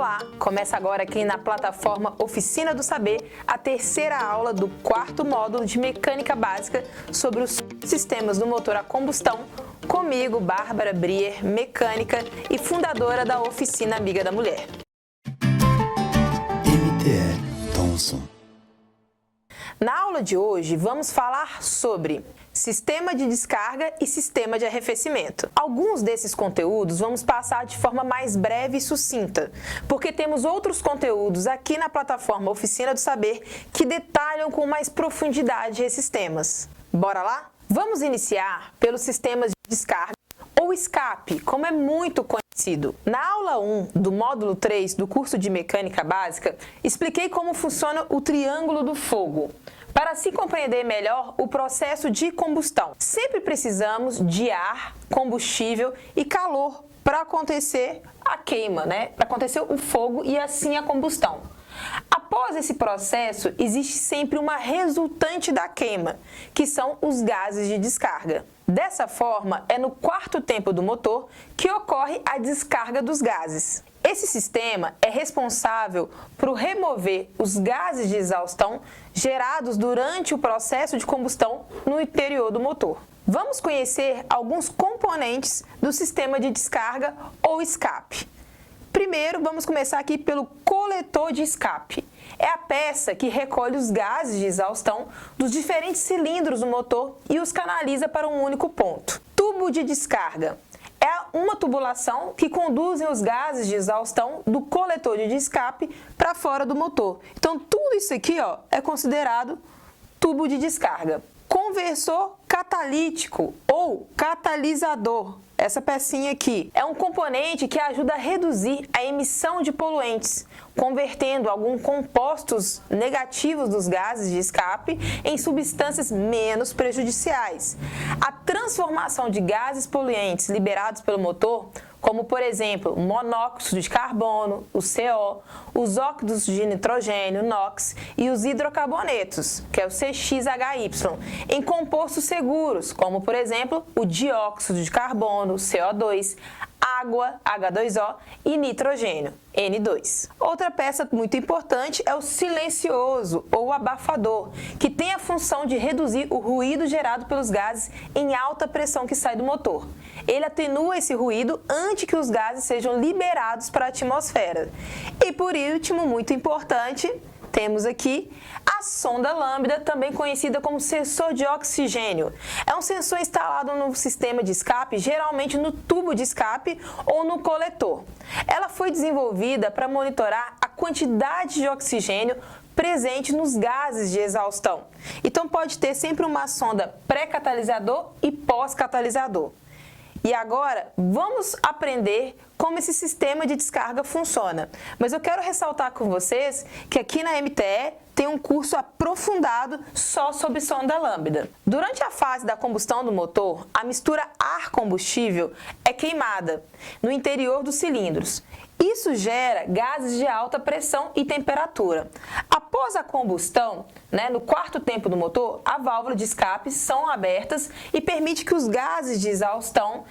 Olá! Começa agora aqui na plataforma Oficina do Saber a terceira aula do quarto módulo de Mecânica Básica sobre os sistemas do motor a combustão, comigo, Bárbara Brier, mecânica e fundadora da Oficina Amiga da Mulher. MTE Thomson. Na aula de hoje, vamos falar sobre sistema de descarga e sistema de arrefecimento. Alguns desses conteúdos vamos passar de forma mais breve e sucinta, porque temos outros conteúdos aqui na plataforma Oficina do Saber que detalham com mais profundidade esses temas. Bora lá? Vamos iniciar pelos sistemas de descarga ou escape, como é muito conhecido. Na aula 1 do módulo 3 do curso de Mecânica Básica, expliquei como funciona o triângulo do fogo, para assim compreender melhor o processo de combustão. Sempre precisamos de ar, combustível e calor para acontecer a queima, para acontecer o fogo e assim a combustão. Após esse processo, existe sempre uma resultante da queima, que são os gases de descarga. Dessa forma, é no quarto tempo do motor que ocorre a descarga dos gases. Esse sistema é responsável por remover os gases de exaustão gerados durante o processo de combustão no interior do motor. Vamos conhecer alguns componentes do sistema de descarga ou escape. Primeiro, vamos começar aqui pelo coletor de escape. É a peça que recolhe os gases de exaustão dos diferentes cilindros do motor e os canaliza para um único ponto. Tubo de descarga. É uma tubulação que conduz os gases de exaustão do coletor de escape para fora do motor. Então, tudo isso aqui é considerado tubo de descarga. Conversor catalítico ou catalisador. Essa pecinha aqui é um componente que ajuda a reduzir a emissão de poluentes, convertendo alguns compostos negativos dos gases de escape em substâncias menos prejudiciais. A transformação de gases poluentes liberados pelo motor, como por exemplo o monóxido de carbono, o CO, os óxidos de nitrogênio, NOx, e os hidrocarbonetos, que é o CXHY, em compostos seguros, como por exemplo o dióxido de carbono, CO2, água, H2O, e nitrogênio, N2. Outra peça muito importante é o silencioso ou abafador, que tem a função de reduzir o ruído gerado pelos gases em alta pressão que sai do motor. Ele atenua esse ruído antes que os gases sejam liberados para a atmosfera. E por último, muito importante, temos aqui a sonda lambda, também conhecida como sensor de oxigênio. É um sensor instalado no sistema de escape, geralmente no tubo de escape ou no coletor. Ela foi desenvolvida para monitorar a quantidade de oxigênio presente nos gases de exaustão. Então pode ter sempre uma sonda pré-catalisador e pós-catalisador. E agora, vamos aprender como esse sistema de descarga funciona. Mas eu quero ressaltar com vocês que aqui na MTE tem um curso aprofundado só sobre sonda lambda. Durante a fase da combustão do motor, a mistura ar-combustível é queimada no interior dos cilindros. Isso gera gases de alta pressão e temperatura. Após a combustão, no quarto tempo do motor, a válvula de escape são abertas e permite que os gases de exaustão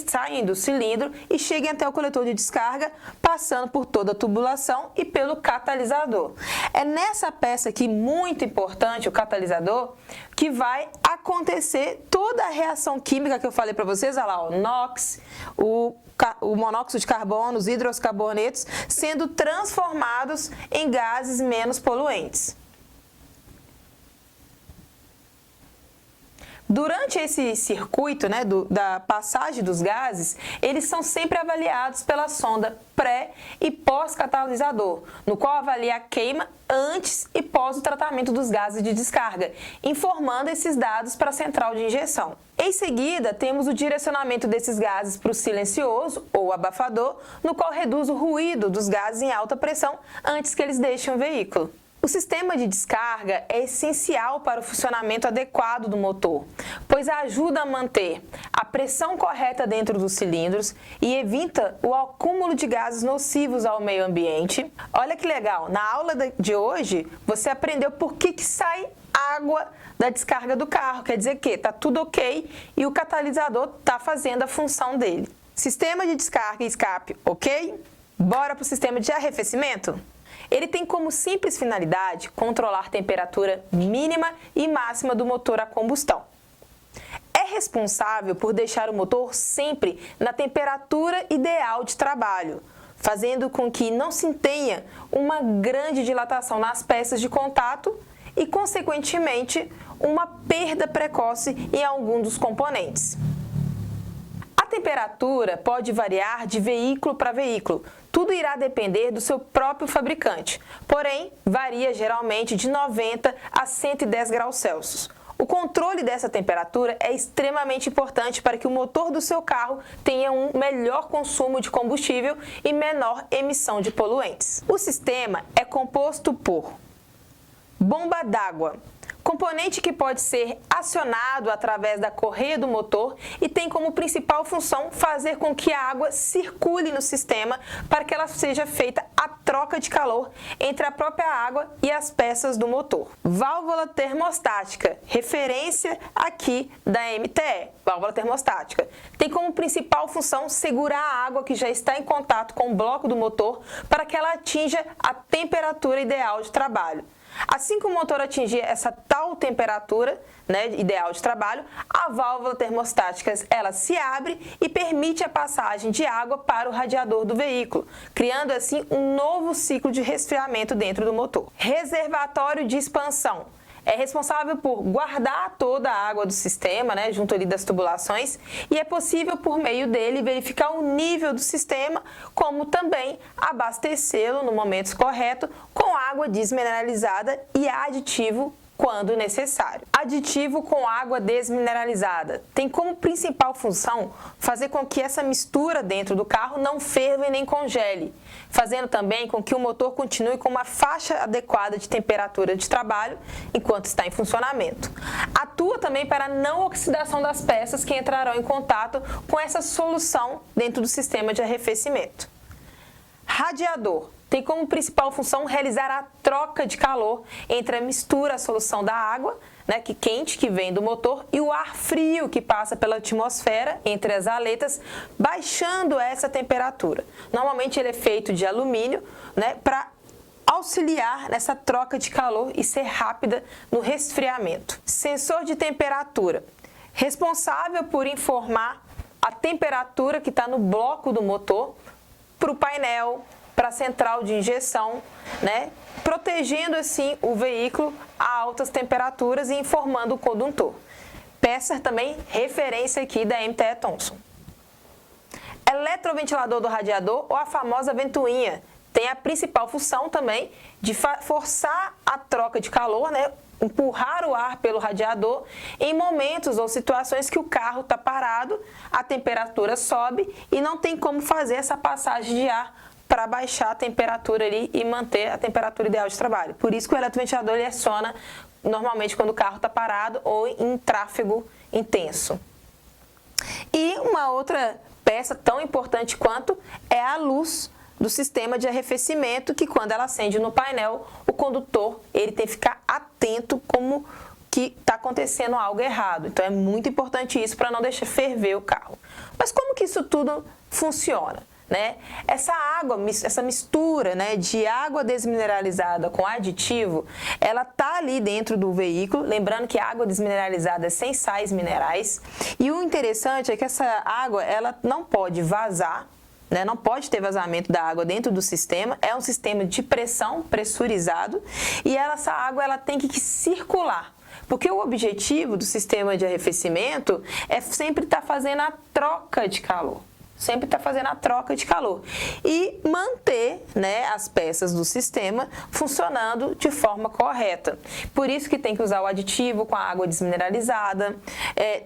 saem do cilindro e cheguem até o coletor de descarga, passando por toda a tubulação e pelo catalisador. É nessa peça aqui, muito importante, o catalisador, que vai acontecer toda a reação química que eu falei para vocês, olha lá, o NOx, o monóxido de carbono, os hidrocarbonetos, sendo transformados em gases menos poluentes. Durante esse circuito da passagem dos gases, eles são sempre avaliados pela sonda pré- e pós-catalisador, no qual avalia a queima antes e pós o tratamento dos gases de descarga, informando esses dados para a central de injeção. Em seguida, temos o direcionamento desses gases para o silencioso ou abafador, no qual reduz o ruído dos gases em alta pressão antes que eles deixem o veículo. O sistema de descarga é essencial para o funcionamento adequado do motor, pois ajuda a manter a pressão correta dentro dos cilindros e evita o acúmulo de gases nocivos ao meio ambiente. Olha que legal, na aula de hoje você aprendeu por que sai água da descarga do carro, quer dizer que está tudo ok e o catalisador está fazendo a função dele. Sistema de descarga e escape ok? Bora para o sistema de arrefecimento? Ele tem como simples finalidade controlar a temperatura mínima e máxima do motor a combustão. É responsável por deixar o motor sempre na temperatura ideal de trabalho, fazendo com que não se tenha uma grande dilatação nas peças de contato e, consequentemente, uma perda precoce em algum dos componentes. A temperatura pode variar de veículo para veículo. Tudo irá depender do seu próprio fabricante, porém, varia geralmente de 90 a 110 graus Celsius. O controle dessa temperatura é extremamente importante para que o motor do seu carro tenha um melhor consumo de combustível e menor emissão de poluentes. O sistema é composto por bomba d'água, componente que pode ser acionado através da correia do motor e tem como principal função fazer com que a água circule no sistema para que ela seja feita a troca de calor entre a própria água e as peças do motor. Válvula termostática, referência aqui da MTE, válvula termostática. Tem como principal função segurar a água que já está em contato com o bloco do motor para que ela atinja a temperatura ideal de trabalho. Assim que o motor atingir essa tal temperatura, ideal de trabalho, a válvula termostática ela se abre e permite a passagem de água para o radiador do veículo, criando assim um novo ciclo de resfriamento dentro do motor. Reservatório de expansão. É responsável por guardar toda a água do sistema, junto ali das tubulações, e é possível, por meio dele, verificar o nível do sistema, como também abastecê-lo no momento correto com água desmineralizada e aditivo quando necessário. Aditivo com água desmineralizada tem como principal função fazer com que essa mistura dentro do carro não ferva e nem congele, fazendo também com que o motor continue com uma faixa adequada de temperatura de trabalho enquanto está em funcionamento. Atua também para a não oxidação das peças que entrarão em contato com essa solução dentro do sistema de arrefecimento. Radiador tem como principal função realizar a troca de calor entre a mistura, a solução da água, quente que vem do motor, e o ar frio que passa pela atmosfera entre as aletas, baixando essa temperatura. Normalmente ele é feito de alumínio, para auxiliar nessa troca de calor e ser rápida no resfriamento. Sensor de temperatura, responsável por informar a temperatura que está no bloco do motor para o painel, para a central de injeção, protegendo assim o veículo a altas temperaturas e informando o condutor. Peça também referência aqui da MTE Thomson. Eletroventilador do radiador, ou a famosa ventoinha, tem a principal função também de forçar a troca de calor, empurrar o ar pelo radiador em momentos ou situações que o carro está parado, a temperatura sobe e não tem como fazer essa passagem de ar para baixar a temperatura ali e manter a temperatura ideal de trabalho. Por isso que o eletroventilador ele aciona normalmente quando o carro está parado ou em tráfego intenso. E uma outra peça tão importante quanto é a luz do sistema de arrefecimento, que quando ela acende no painel, o condutor ele tem que ficar atento como que está acontecendo algo errado. Então é muito importante isso para não deixar ferver o carro. Mas como que isso tudo funciona? Essa água, essa mistura de água desmineralizada com aditivo, ela tá ali dentro do veículo, lembrando que a água desmineralizada é sem sais minerais, e o interessante é que essa água ela não pode vazar, não pode ter vazamento da água dentro do sistema, é um sistema de pressão, pressurizado, e essa água ela tem que circular. Porque o objetivo do sistema de arrefecimento é sempre estar fazendo a troca de calor. Sempre está fazendo a troca de calor e manter as peças do sistema funcionando de forma correta. Por isso que tem que usar o aditivo com a água desmineralizada.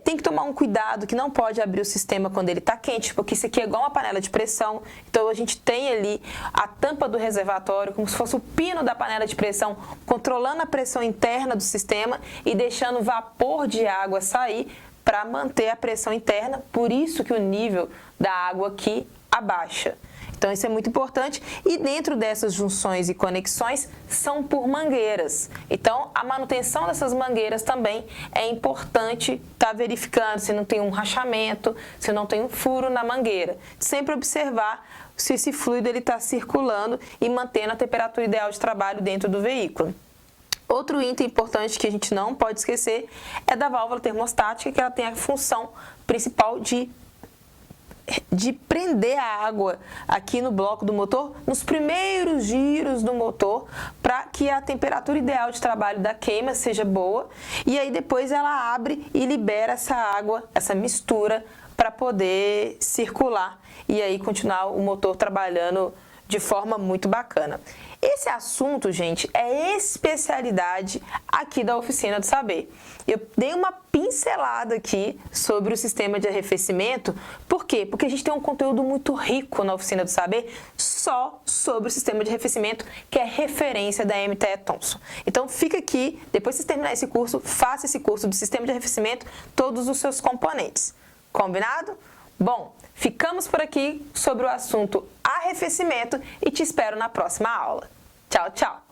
Tem que tomar um cuidado que não pode abrir o sistema quando ele está quente, porque isso aqui é igual uma panela de pressão. Então a gente tem ali a tampa do reservatório como se fosse o pino da panela de pressão, controlando a pressão interna do sistema e deixando o vapor de água sair para manter a pressão interna, por isso que o nível da água aqui abaixa. Então isso é muito importante e dentro dessas junções e conexões são por mangueiras. Então a manutenção dessas mangueiras também é importante estar verificando se não tem um rachamento, se não tem um furo na mangueira. Sempre observar se esse fluido está circulando e mantendo a temperatura ideal de trabalho dentro do veículo. Outro item importante que a gente não pode esquecer é da válvula termostática, que ela tem a função principal de prender a água aqui no bloco do motor, nos primeiros giros do motor, para que a temperatura ideal de trabalho da queima seja boa, e aí depois ela abre e libera essa água, essa mistura, para poder circular e aí continuar o motor trabalhando de forma muito bacana. Esse assunto, gente, é especialidade aqui da Oficina do Saber. Eu dei uma pincelada aqui sobre o sistema de arrefecimento. Por quê? Porque a gente tem um conteúdo muito rico na Oficina do Saber só sobre o sistema de arrefecimento, que é referência da MTE Thomson. Então fica aqui, depois que você terminar esse curso, faça esse curso do sistema de arrefecimento, todos os seus componentes. Combinado? Bom, ficamos por aqui sobre o assunto arrefecimento e te espero na próxima aula. Tchau, tchau!